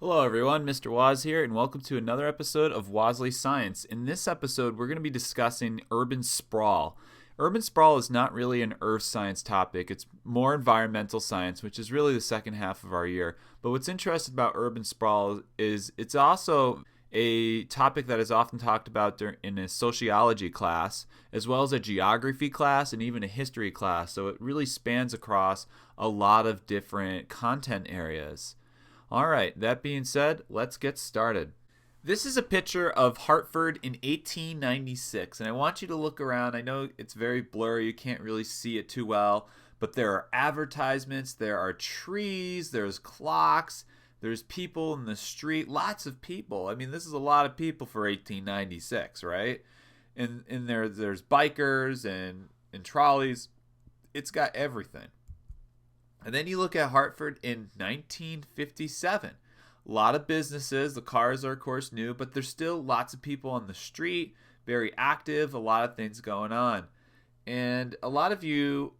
Hello everyone, Mr. Waz here, and welcome to another episode of WasleyScience. In this episode, we're going to be discussing urban sprawl. Urban sprawl is not really an earth science topic, it's more environmental science, which is really the second half of our year. But what's interesting about urban sprawl is it's also a topic that is often talked about in a sociology class, as well as a geography class and even a history class. So it really spans across a lot of different content areas. All right, that being said, let's get started. This is a picture of Hartford in 1896, and I want you to look around. I know it's very blurry, you can't really see it too well, but there are advertisements, there are trees, there's clocks, there's people in the street, lots of people. I mean, this is a lot of people for 1896, right? And there's bikers and trolleys. It's got everything. And then you look at Hartford in 1957. A lot of businesses, the cars are of course new, but there's still lots of people on the street, very active, a lot of things going on. And a lot of you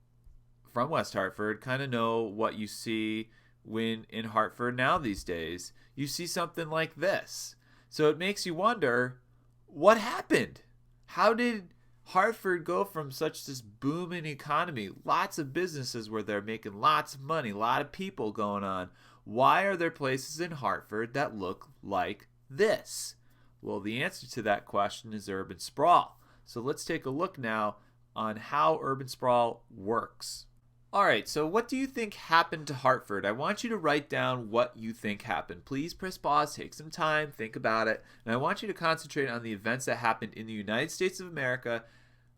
from West Hartford kind of know what you see when in Hartford now these days. You see something like this. So it makes you wonder, what happened? How did Hartford go from such this booming economy? Lots of businesses were there making lots of money, a lot of people going on. Why are there places in Hartford that look like this? Well, the answer to that question is urban sprawl. So let's take a look now on how urban sprawl works. All right, so what do you think happened to Hartford? I want you to write down what you think happened. Please press pause, take some time, think about it. And I want you to concentrate on the events that happened in the United States of America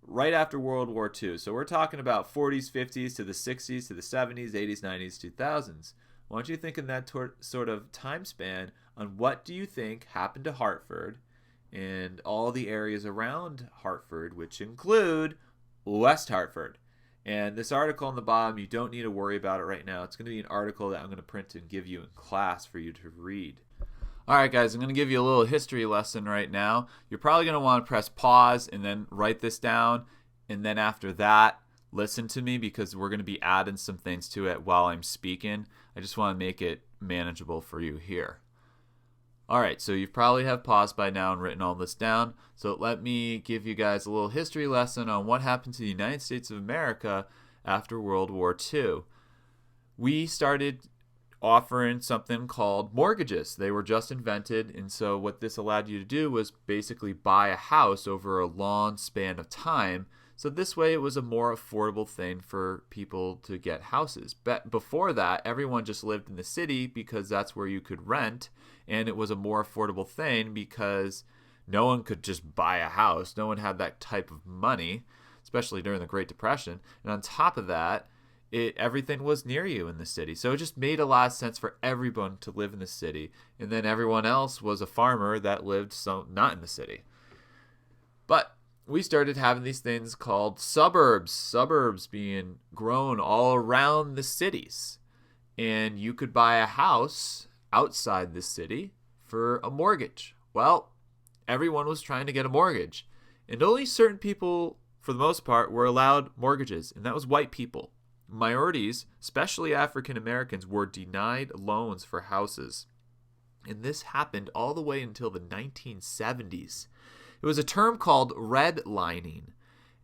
right after World War II. So we're talking about 40s, 50s to the 60s to the 70s, 80s, 90s, 2000s. I want you to think in that sort of time span on what do you think happened to Hartford and all the areas around Hartford, which include West Hartford. And this article on the bottom, you don't need to worry about it right now. It's going to be an article that I'm going to print and give you in class for you to read. All right, guys, I'm going to give you a little history lesson right now. You're probably going to want to press pause and then write this down. And then after that, listen to me because we're going to be adding some things to it while I'm speaking. I just want to make it manageable for you here. All right, so you probably have paused by now and written all this down. So let me give you guys a little history lesson on what happened to the United States of America after World War II. We started offering something called mortgages. They were just invented, and so what this allowed you to do was basically buy a house over a long span of time. So this way it was a more affordable thing for people to get houses. But before that, everyone just lived in the city because that's where you could rent, and it was a more affordable thing because no one could just buy a house. No one had that type of money, especially during the Great Depression. And on top of that, everything was near you in the city. So it just made a lot of sense for everyone to live in the city. And then everyone else was a farmer that lived not in the city. But we started having these things called suburbs being grown all around the cities. And you could buy a house outside the city for a mortgage. Well, everyone was trying to get a mortgage. And only certain people, for the most part, were allowed mortgages. And that was white people. Minorities, especially African Americans, were denied loans for houses. And this happened all the way until the 1970s. It was a term called redlining.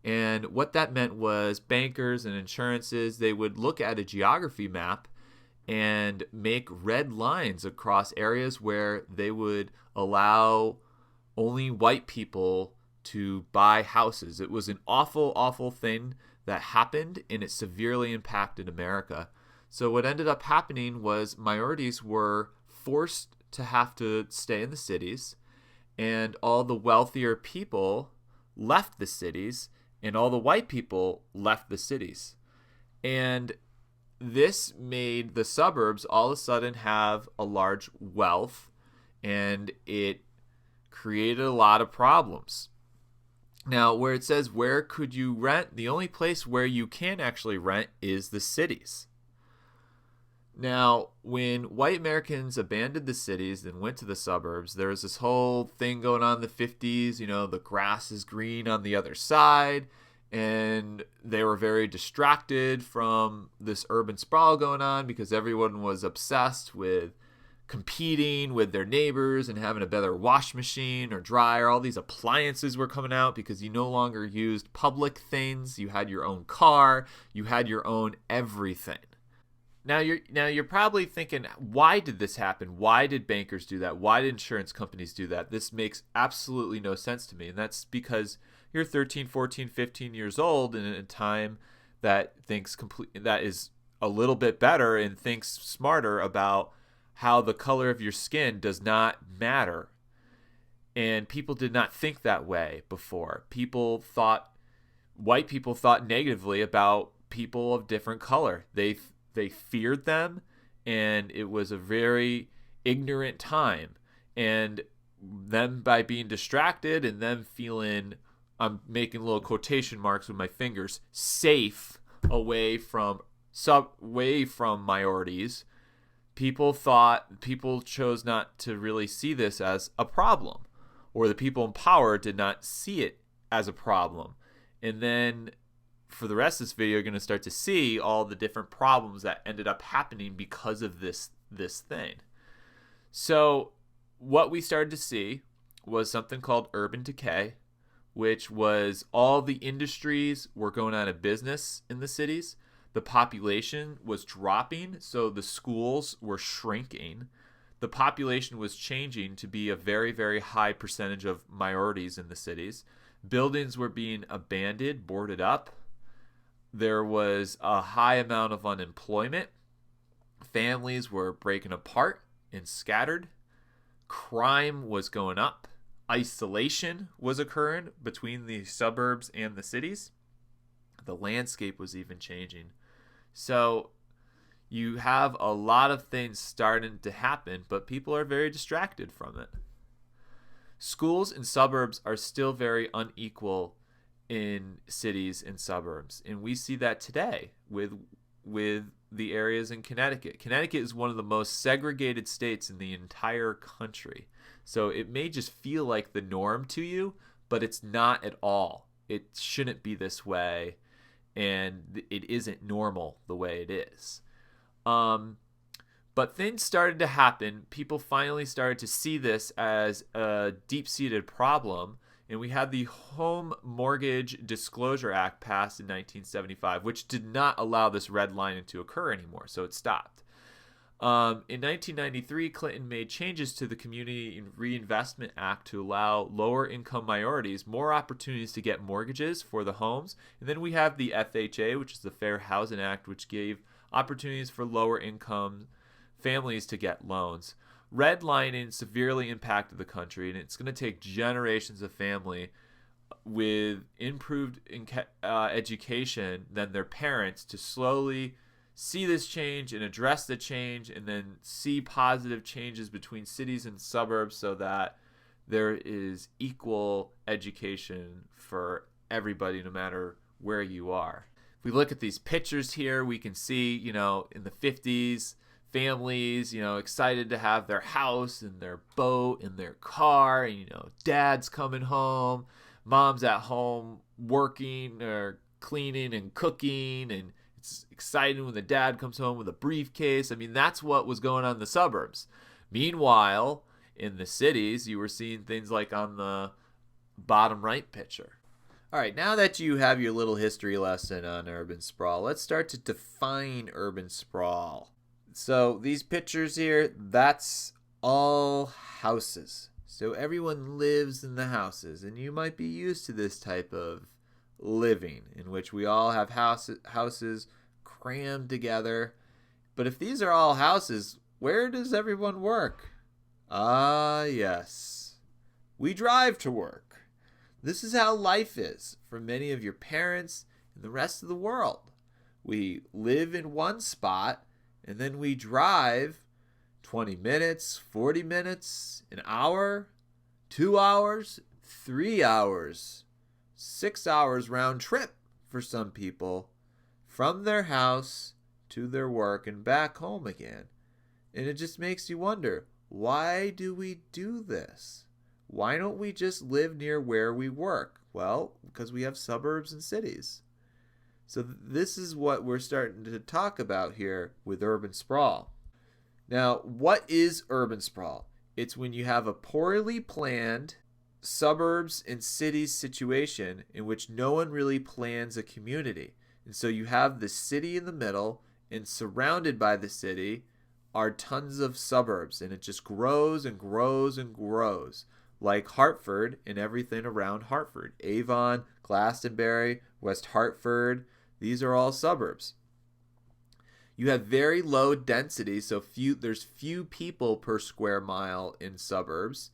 And what that meant was bankers and insurances, they would look at a geography map and make red lines across areas where they would allow only white people to buy houses. It was an awful, awful thing that happened, and it severely impacted America. So what ended up happening was minorities were forced to have to stay in the cities, and all the wealthier people left the cities, and all the white people left the cities. And this made the suburbs all of a sudden have a large wealth, and it created a lot of problems. Now, where it says where could you rent, the only place where you can actually rent is the cities. Now, when white Americans abandoned the cities and went to the suburbs, there was this whole thing going on in the 50s, the grass is green on the other side, and they were very distracted from this urban sprawl going on because everyone was obsessed with competing with their neighbors and having a better wash machine or dryer. All these appliances were coming out because you no longer used public things. You had your own car. You had your own everything. Now you're probably thinking, why did this happen? Why did bankers do that? Why did insurance companies do that? This makes absolutely no sense to me. And that's because you're 13, 14, 15 years old in a time that that is a little bit better and thinks smarter about how the color of your skin does not matter. And people did not think that way before. White people thought negatively about people of different color. They feared them, and it was a very ignorant time. And them, by being distracted and them feeling, I'm making little quotation marks with my fingers, safe away from minorities, people chose not to really see this as a problem, or the people in power did not see it as a problem. And then for the rest of this video, you're going to start to see all the different problems that ended up happening because of this thing. So what we started to see was something called urban decay, which was all the industries were going out of business in the cities. The population was dropping, so the schools were shrinking. The population was changing to be a very, very high percentage of minorities in the cities. Buildings were being abandoned, boarded up. There was a high amount of unemployment. Families were breaking apart and scattered. Crime was going up. Isolation was occurring between the suburbs and the cities. The landscape was even changing. So you have a lot of things starting to happen, but people are very distracted from it. Schools in suburbs are still very unequal in cities and suburbs, and we see that today with the areas in Connecticut. Connecticut is one of the most segregated states in the entire country. So it may just feel like the norm to you, but it's not at all. It shouldn't be this way, and it isn't normal the way it is. But things started to happen. People finally started to see this as a deep-seated problem, and we had the Home Mortgage Disclosure Act passed in 1975, which did not allow this redlining to occur anymore, so it stopped. In 1993, Clinton made changes to the Community Reinvestment Act to allow lower-income minorities more opportunities to get mortgages for the homes. And then we have the FHA, which is the Fair Housing Act, which gave opportunities for lower-income families to get loans. Redlining severely impacted the country, and it's going to take generations of family with improved education than their parents to slowly see this change and address the change, and then see positive changes between cities and suburbs so that there is equal education for everybody no matter where you are. If we look at these pictures here, we can see, in the 50s, families, excited to have their house and their boat and their car, and, dad's coming home, mom's at home working or cleaning and cooking, and it's exciting when the dad comes home with a briefcase. I mean, that's what was going on in the suburbs. Meanwhile, in the cities, you were seeing things like on the bottom right picture. All right, now that you have your little history lesson on urban sprawl, let's start to define urban sprawl. So these pictures here, that's all houses. So everyone lives in the houses, and you might be used to this type of living in which we all have houses crammed together. But if these are all houses, where does everyone work? Ah, yes. We drive to work. This is how life is for many of your parents and the rest of the world. We live in one spot, and then we drive 20 minutes, 40 minutes, an hour, 2 hours, 3 hours, 6 hours round trip for some people from their house to their work and back home again. And it just makes you wonder, why do we do this? Why don't we just live near where we work? Well, because we have suburbs and cities. So this is what we're starting to talk about here with urban sprawl. Now, what is urban sprawl? It's when you have a poorly planned suburbs and cities situation in which no one really plans a community. And so you have the city in the middle, and surrounded by the city are tons of suburbs, and it just grows and grows and grows. Like Hartford and everything around Hartford. Avon, Glastonbury, West Hartford, these are all suburbs. You have very low density, so there's few people per square mile in suburbs,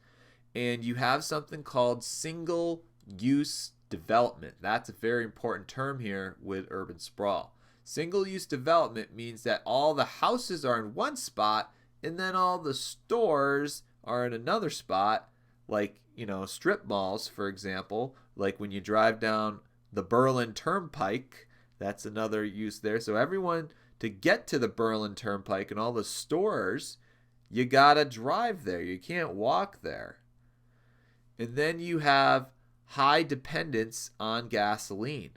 and you have something called single use development. That's a very important term here with urban sprawl. Single use development means that all the houses are in one spot and then all the stores are in another spot, like, strip malls, for example, like when you drive down the Berlin Turnpike, that's another use there. So everyone, to get to the Berlin Turnpike and all the stores, you gotta drive there. You can't walk there. And then you have high dependence on gasoline.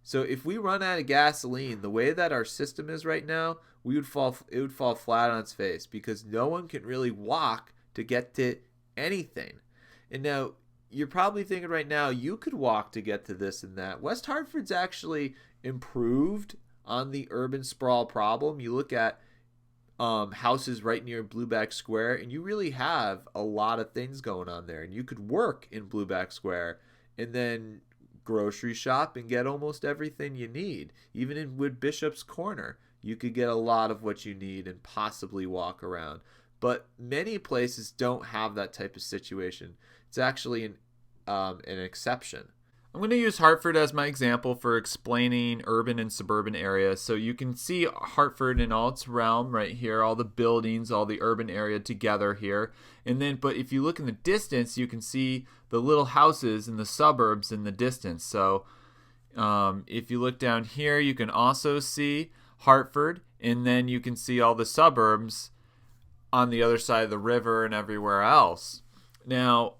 So if we run out of gasoline, the way that our system is right now, it would fall flat on its face because no one can really walk to get to anything. And now you're probably thinking right now, you could walk to get to this and that. West Hartford's actually improved on the urban sprawl problem. You look at houses right near Blueback Square, and you really have a lot of things going on there. And you could work in Blueback Square and then grocery shop and get almost everything you need. Even in Wood Bishop's Corner, you could get a lot of what you need and possibly walk around. But many places don't have that type of situation. It's actually an exception. I'm going to use Hartford as my example for explaining urban and suburban areas. So you can see Hartford in all its realm right here, all the buildings, all the urban area together here. But if you look in the distance, you can see the little houses in the suburbs in the distance. So if you look down here, you can also see Hartford, and then you can see all the suburbs on the other side of the river and everywhere else. Now,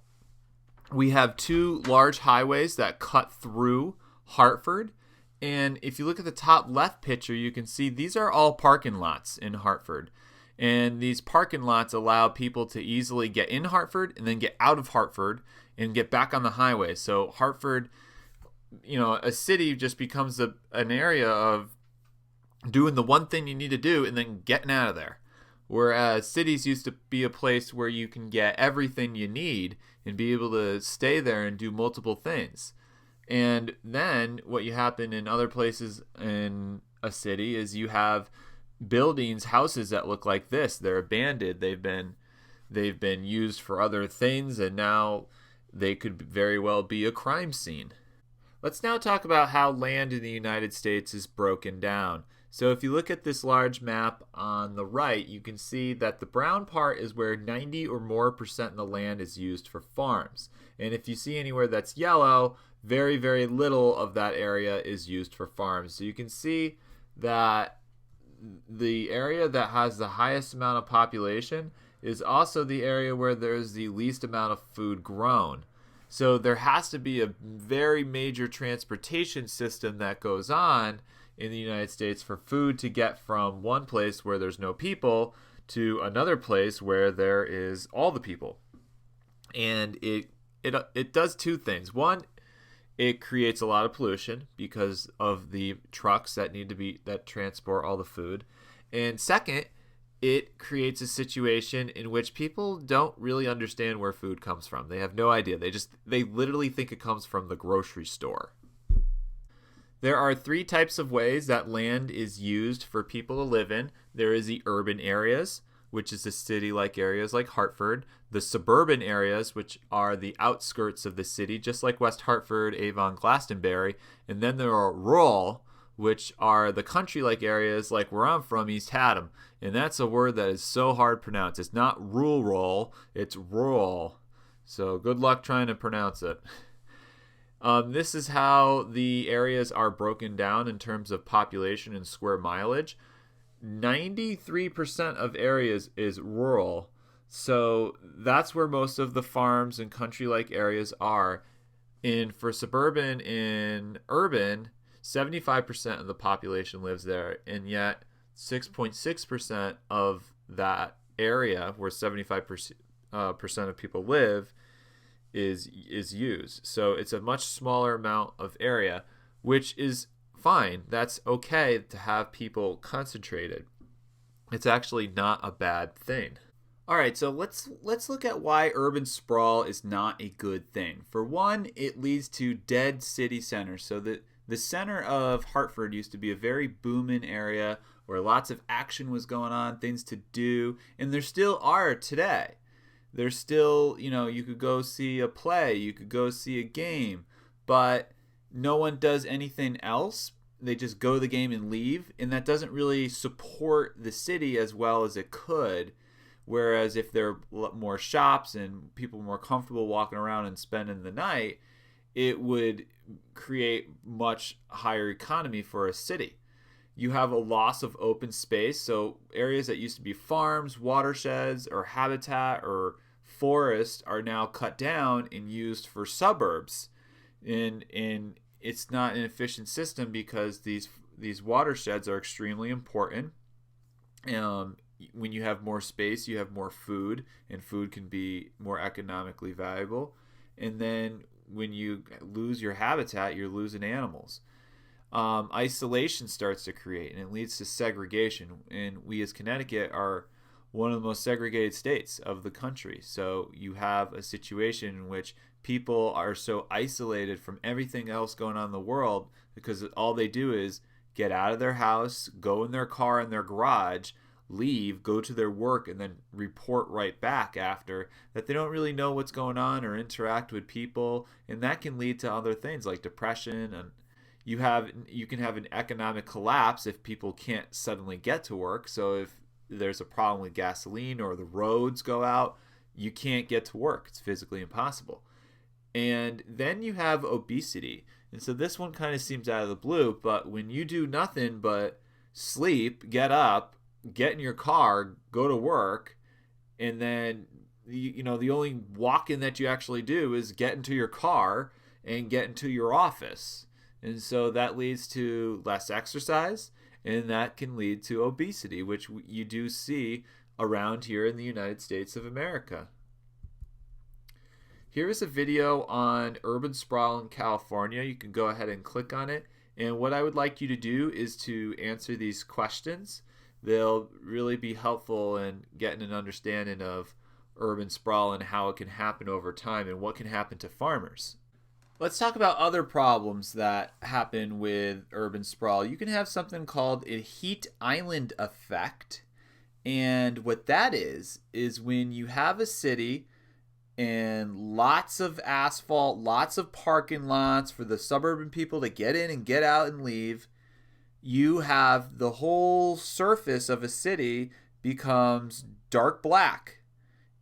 we have two large highways that cut through Hartford. And if you look at the top left picture, you can see these are all parking lots in Hartford. And these parking lots allow people to easily get in Hartford and then get out of Hartford and get back on the highway. So Hartford, a city just becomes an area of doing the one thing you need to do and then getting out of there. Whereas cities used to be a place where you can get everything you need and be able to stay there and do multiple things. And then what you happen in other places in a city is you have buildings, houses that look like this. They're abandoned. They've been used for other things, and now they could very well be a crime scene. Let's now talk about how land in the United States is broken down. So if you look at this large map on the right, you can see that the brown part is where 90 or more percent of the land is used for farms. And if you see anywhere that's yellow, very, very little of that area is used for farms. So you can see that the area that has the highest amount of population is also the area where there's the least amount of food grown. So there has to be a very major transportation system that goes on in the United States for food to get from one place where there's no people to another place where there is all the people. And it does two things. One, it creates a lot of pollution because of the trucks that transport all the food. And second, it creates a situation in which people don't really understand where food comes from. They have no idea. They literally think it comes from the grocery store. There are three types of ways that land is used for people to live in. There is the urban areas, which is the city-like areas like Hartford. The suburban areas, which are the outskirts of the city, just like West Hartford, Avon, Glastonbury. And then there are rural, which are the country-like areas like where I'm from, East Haddam. And that's a word that is so hard to pronounce. It's not rural, it's rural. So good luck trying to pronounce it. This is how the areas are broken down in terms of population and square mileage. 93% of areas is rural. So that's where most of the farms and country-like areas are. And for suburban and urban, 75% of the population lives there, and yet 6.6% of that area where 75% percent of people live is used. So it's a much smaller amount of area, which is fine. That's okay to have people concentrated. It's actually not a bad thing. All right, so let's look at why urban sprawl is not a good thing. For one, it leads to dead city centers. So the center of Hartford used to be a very booming area where lots of action was going on, things to do, and there still are today. There's still, you could go see a play, you could go see a game, but no one does anything else. They just go to the game and leave, and that doesn't really support the city as well as it could. Whereas if there are more shops and people more comfortable walking around and spending the night, it would create much higher economy for a city. You have a loss of open space, so areas that used to be farms, watersheds, or habitat or forest are now cut down and used for suburbs. And it's not an efficient system because these watersheds are extremely important. When you have more space, you have more food, and food can be more economically valuable. And then when you lose your habitat, you're losing animals. Isolation starts to create, and it leads to segregation. And we as Connecticut are one of the most segregated states of the country. So you have a situation in which people are so isolated from everything else going on in the world because all they do is get out of their house, go in their car in their garage, leave, go to their work, and then report right back after, that they don't really know what's going on or interact with people, and that can lead to other things like depression. And you can have an economic collapse if people can't suddenly get to work. So if there's a problem with gasoline or the roads go out, you can't get to work. It's physically impossible. And then you have obesity. And so this one kind of seems out of the blue, but when you do nothing but sleep, get up, get in your car, go to work, and then the only walk-in that you actually do is get into your car and get into your office. And so that leads to less exercise, and that can lead to obesity, which you do see around here in the United States of America. Here is a video on urban sprawl in California. You can go ahead and click on it. And what I would like you to do is to answer these questions. They'll really be helpful in getting an understanding of urban sprawl and how it can happen over time and what can happen to farmers. Let's talk about other problems that happen with urban sprawl. You can have something called a heat island effect. And what that is when you have a city and lots of asphalt, lots of parking lots for the suburban people to get in and get out and leave, you have the whole surface of a city becomes dark black.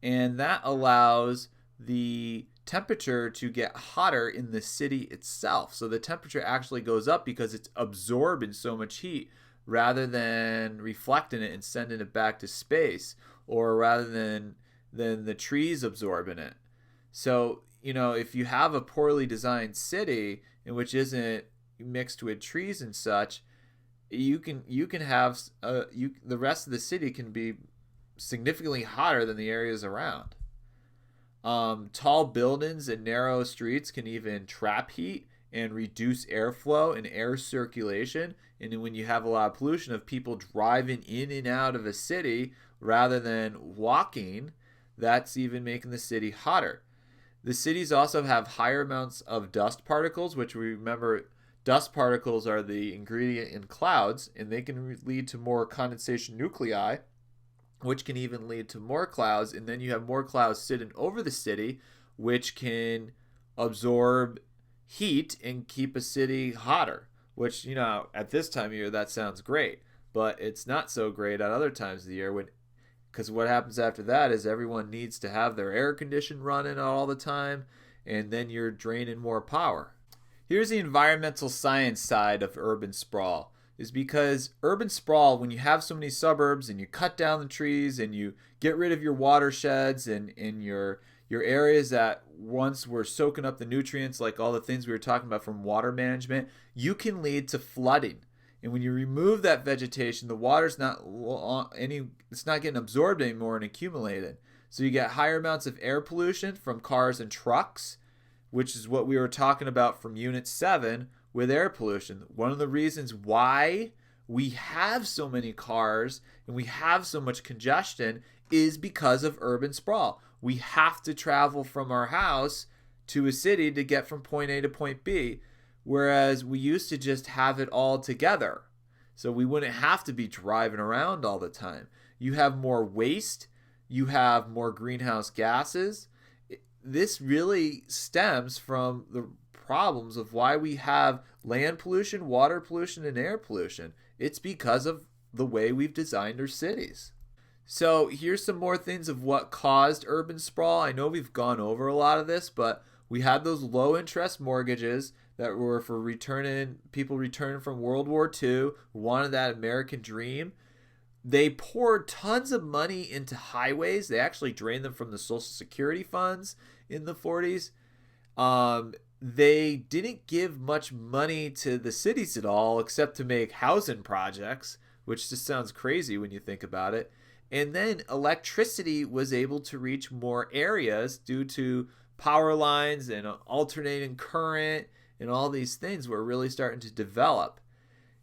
And that allows the temperature to get hotter in the city itself. So the temperature actually goes up because it's absorbing so much heat rather than reflecting it and sending it back to space, or rather than the trees absorbing it. So, if you have a poorly designed city in which isn't mixed with trees and such, you can have the rest of the city can be significantly hotter than the areas around. Tall buildings and narrow streets can even trap heat and reduce airflow and air circulation. And when you have a lot of pollution of people driving in and out of a city rather than walking, that's even making the city hotter. The cities also have higher amounts of dust particles, which we remember dust particles are the ingredient in clouds, and they can lead to more condensation nuclei, which can even lead to more clouds, and then you have more clouds sitting over the city, which can absorb heat and keep a city hotter, which, at this time of year, that sounds great, but it's not so great at other times of the year because what happens after that is everyone needs to have their air conditioning running all the time, and then you're draining more power. Here's the environmental science side of urban sprawl. Is because urban sprawl, when you have so many suburbs and you cut down the trees and you get rid of your watersheds and your areas that once were soaking up the nutrients, like all the things we were talking about from water management, you can lead to flooding. And when you remove that vegetation, the water's not it's not getting absorbed anymore and accumulated. So you get higher amounts of air pollution from cars and trucks, which is what we were talking about from Unit 7 with air pollution. One of the reasons why we have so many cars and we have so much congestion is because of urban sprawl. We have to travel from our house to a city to get from point A to point B, whereas we used to just have it all together. So we wouldn't have to be driving around all the time. You have more waste, you have more greenhouse gases. This really stems from the problems of why we have land pollution, water pollution, and air pollution. It's because of the way we've designed our cities. So here's some more things of what caused urban sprawl. I know we've gone over a lot of this, but we had those low interest mortgages that were for people returning from World War II who wanted that American dream. They poured tons of money into highways. They actually drained them from the Social Security funds in the 40s. They didn't give much money to the cities at all, except to make housing projects, which just sounds crazy when you think about it. And then electricity was able to reach more areas due to power lines and alternating current, and all these things were really starting to develop.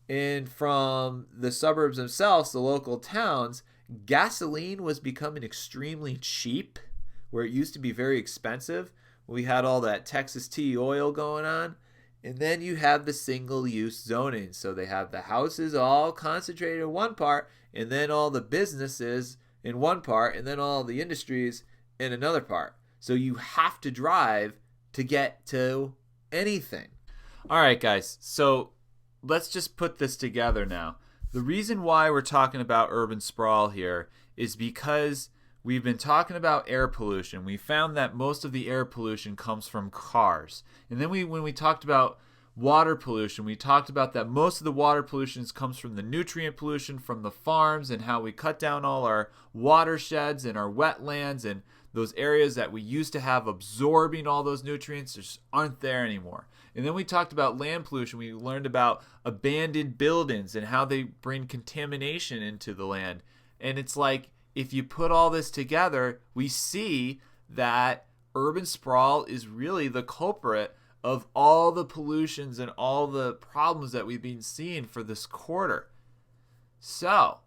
And from the suburbs themselves, the local towns, gasoline was becoming extremely cheap, where it used to be very expensive. We had all that Texas tea oil going on. And then you have the single-use zoning. So they have the houses all concentrated in one part, and then all the businesses in one part, and then all the industries in another part. So you have to drive to get to anything. All right, guys. So let's just put this together now. The reason why we're talking about urban sprawl here is because we've been talking about air pollution. We found that most of the air pollution comes from cars. And then when we talked about water pollution, we talked about that most of the water pollution comes from the nutrient pollution from the farms and how we cut down all our watersheds and our wetlands, and those areas that we used to have absorbing all those nutrients just aren't there anymore. And then we talked about land pollution. We learned about abandoned buildings and how they bring contamination into the land. And it's like, if you put all this together, we see that urban sprawl is really the culprit of all the pollutions and all the problems that we've been seeing for this quarter. So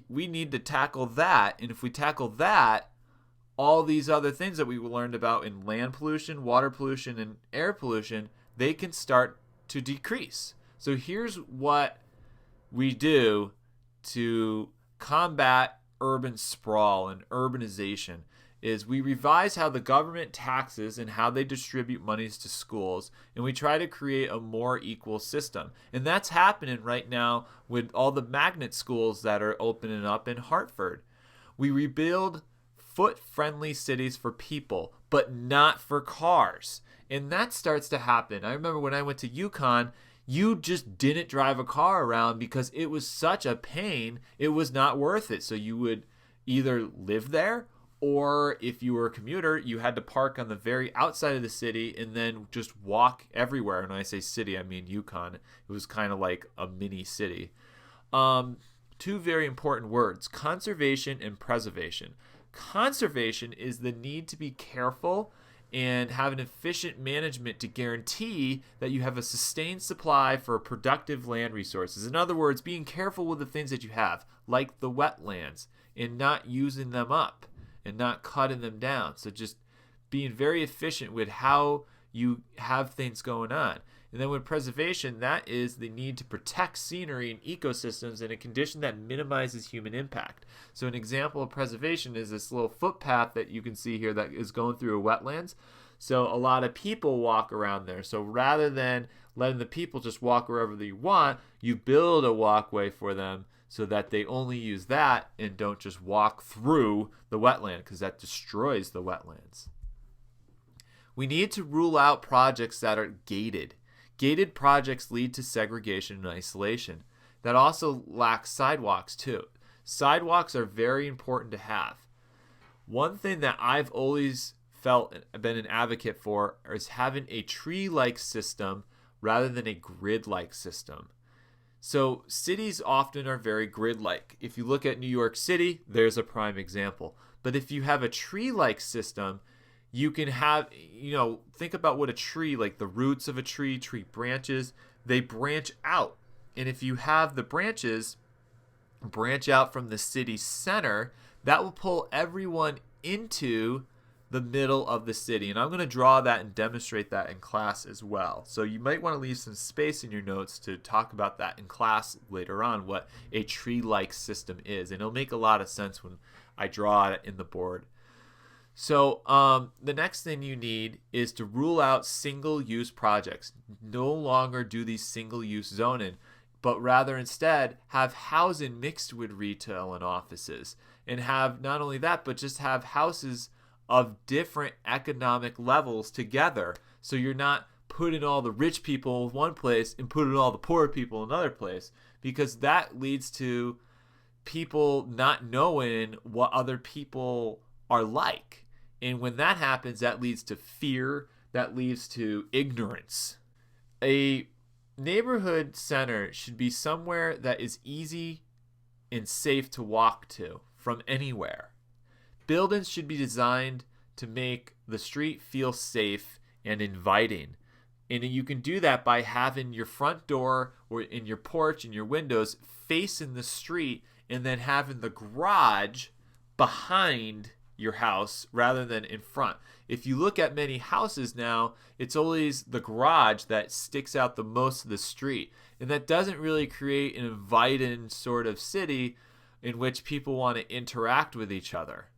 we need to tackle that. And if we tackle that, all these other things that we learned about in land pollution, water pollution, and air pollution, they can start to decrease. So here's what we do to combat urban sprawl and urbanization is we revise how the government taxes and how they distribute monies to schools, and we try to create a more equal system. And that's happening right now with all the magnet schools that are opening up in Hartford. We rebuild foot-friendly cities for people, but not for cars. And that starts to happen. I remember when I went to Yukon, you just didn't drive a car around because it was such a pain. It was not worth it. So you would either live there, or if you were a commuter, you had to park on the very outside of the city and then just walk everywhere. And when I say city, I mean Yukon. It was kind of like a mini city. Two very important words: conservation and preservation. Conservation is the need to be careful and have an efficient management to guarantee that you have a sustained supply for productive land resources. In other words, being careful with the things that you have, like the wetlands, and not using them up and not cutting them down. So just being very efficient with how you have things going on. And then with preservation, that is the need to protect scenery and ecosystems in a condition that minimizes human impact. So an example of preservation is this little footpath that you can see here that is going through a wetlands. So a lot of people walk around there. So rather than letting the people just walk wherever they want, you build a walkway for them so that they only use that and don't just walk through the wetland, because that destroys the wetlands. We need to rule out projects that are gated. Gated projects lead to segregation and isolation. That also lacks sidewalks too. Sidewalks are very important to have. One thing that I've always been an advocate for is having a tree-like system rather than a grid-like system. So cities often are very grid-like. If you look at New York City, there's a prime example. But if you have a tree-like system, you can have, think about what a tree, like the roots of a tree branches, they branch out. And if you have the branches branch out from the city center, that will pull everyone into the middle of the city. And I'm going to draw that and demonstrate that in class as well. So you might want to leave some space in your notes to talk about that in class later on, what a tree-like system is. And it'll make a lot of sense when I draw it in the board. So the next thing you need is to rule out single-use projects. No longer do these single-use zoning, but rather instead have housing mixed with retail and offices. And have not only that, but just have houses of different economic levels together. So you're not putting all the rich people in one place and putting all the poor people in another place, because that leads to people not knowing what other people are like. And when that happens, that leads to fear, that leads to ignorance. A neighborhood center should be somewhere that is easy and safe to walk to from anywhere. Buildings should be designed to make the street feel safe and inviting. And you can do that by having your front door or in your porch and your windows facing the street, and then having the garage behind your house rather than in front. If you look at many houses now, it's always the garage that sticks out the most of the street. And that doesn't really create an inviting sort of city in which people want to interact with each other.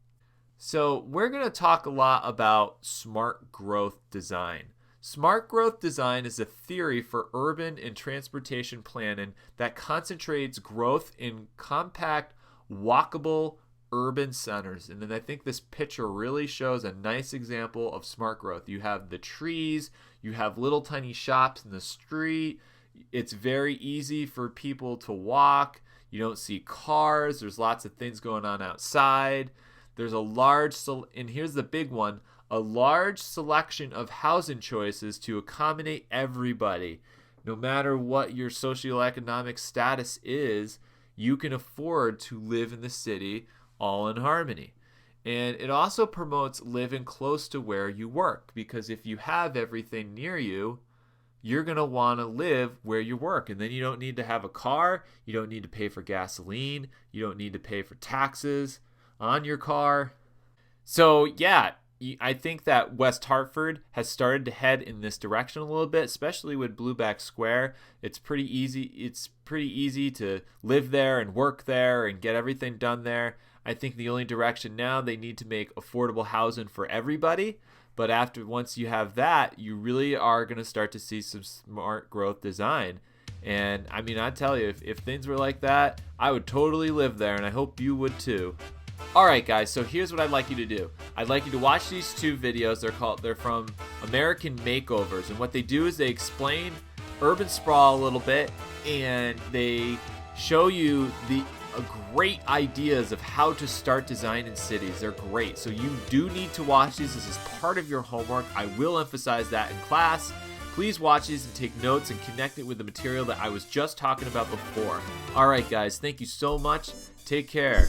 So we're going to talk a lot about smart growth design. Smart growth design is a theory for urban and transportation planning that concentrates growth in compact, walkable urban centers. And then I think this picture really shows a nice example of smart growth. You have the trees, you have little tiny shops in the street. It's very easy for people to walk. You don't see cars. There's lots of things going on outside. There's a large, and here's the big one, a large selection of housing choices to accommodate everybody. No matter what your socioeconomic status is, you can afford to live in the city all in harmony. And it also promotes living close to where you work, because if you have everything near you, you're going to want to live where you work. And then you don't need to have a car. You don't need to pay for gasoline. You don't need to pay for taxes on your car. So yeah, I think that West Hartford has started to head in this direction a little bit, especially with Blueback Square. It's pretty easy to live there and work there and get everything done there. I think the only direction now, they need to make affordable housing for everybody. But once you have that, you really are going to start to see some smart growth design. And I mean, I tell you, if things were like that, I would totally live there, and I hope you would too. Alright guys, so here's what I'd like you to do. I'd like you to watch these two videos. They're from American Makeovers, and what they do is they explain urban sprawl a little bit, and they show you the great ideas of how to start designing cities. They're great, so you do need to watch these. This is part of your homework. I will emphasize that in class. Please watch these and take notes and connect it with the material that I was just talking about before. Alright guys, thank you so much. Take care.